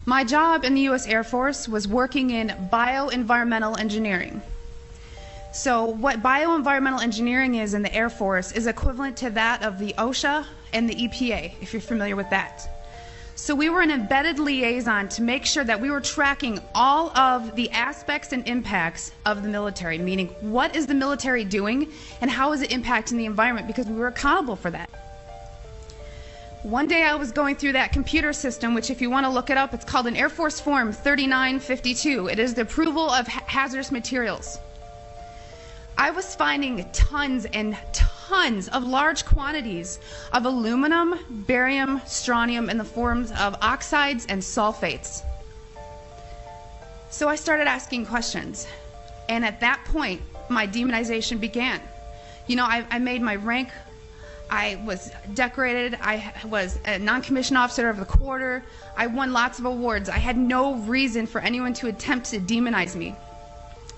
My job in the U.S. Air Force was working in bioenvironmental engineering. So what bioenvironmental engineering is in the Air Force is equivalent to that of the OSHA and the EPA, if you're familiar with that. So we were an embedded liaison to make sure that we were tracking all of the aspects and impacts of the military, meaning what is the military doing and how is it impacting the environment, because we were accountable for that. One day I was going through that computer system, which if you want to look it up, it's called an Air Force Form 3952. It is the approval of hazardous materials. I was finding tons and tons of large quantities of aluminum, barium, strontium in the forms of oxides and sulfates. So I started asking questions, and at that point my demonization began. You know, I made my rank. I was decorated. I was a non-commissioned officer of the quarter. I won lots of awards. I had no reason for anyone to attempt to demonize me.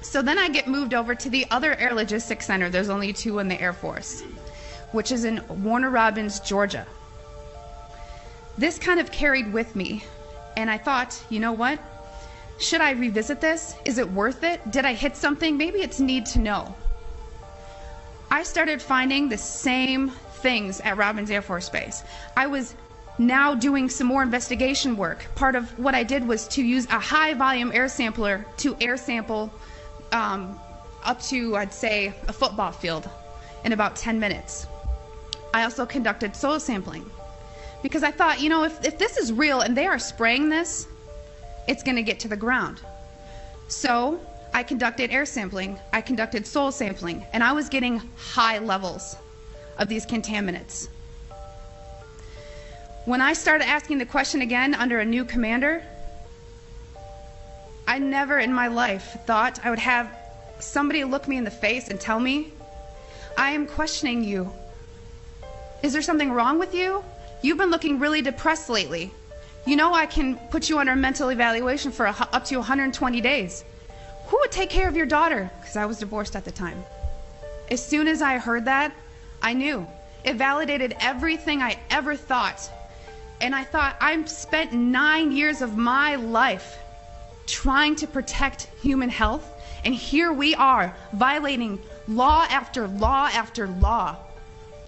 So then I get moved over to the other Air Logistics Center. There's only two in the Air Force, which is in Warner Robins, Georgia. This kind of carried with me, and I thought, you know what? Should I revisit this? Is it worth it? Did I hit something? Maybe it's need to know. I started finding the same things at Robins Air Force Base. I was now doing some more investigation work. Part of what I did was to use a high volume air sampler to air sample up to, I'd say, a football field in about 10 minutes. I also conducted soil sampling because I thought, you know, if this is real and they are spraying this, it's going to get to the ground. So I conducted air sampling, I conducted soil sampling, and I was getting high levels of these contaminants. When I started asking the question again under a new commander, I never in my life thought I would have somebody look me in the face and tell me, I am questioning you. Is there something wrong with you? You've been looking really depressed lately. You know I can put you under a mental evaluation for up to 120 days. Who would take care of your daughter? Because I was divorced at the time. As soon as I heard that, I knew. It validated everything I ever thought. And I thought, I've spent 9 years of my life trying to protect human health, and here we are violating law after law after law.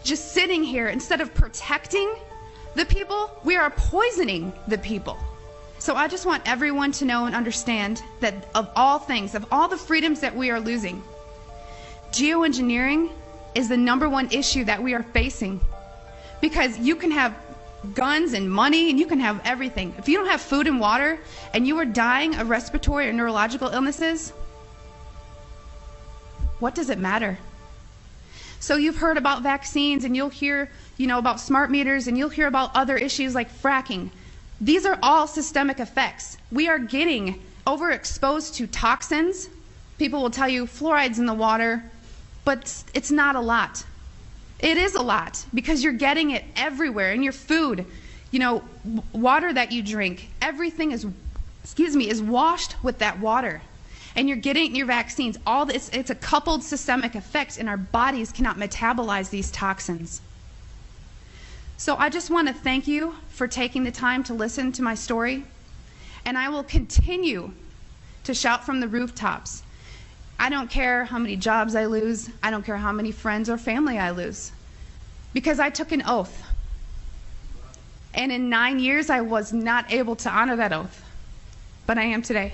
Just sitting here, instead of protecting the people, we are poisoning the people. So I just want everyone to know and understand that of all things, of all the freedoms that we are losing, geoengineering is the #1 issue that we are facing. Because you can have guns and money and you can have everything. If you don't have food and water and you are dying of respiratory or neurological illnesses, what does it matter? So you've heard about vaccines and you'll hear, you know, about smart meters, and you'll hear about other issues like fracking. These are all systemic effects. We are getting overexposed to toxins. People will tell you fluoride's in the water, but it's not a lot. It is a lot because you're getting it everywhere in your food. You know, water that you drink, everything is, is washed with that water. And you're getting your vaccines. All this, it's a coupled systemic effect, and our bodies cannot metabolize these toxins. So I just want to thank you for taking the time to listen to my story, and I will continue to shout from the rooftops. I don't care how many jobs I lose. I don't care how many friends or family I lose, because I took an oath. And in 9 years, I was not able to honor that oath, but I am today.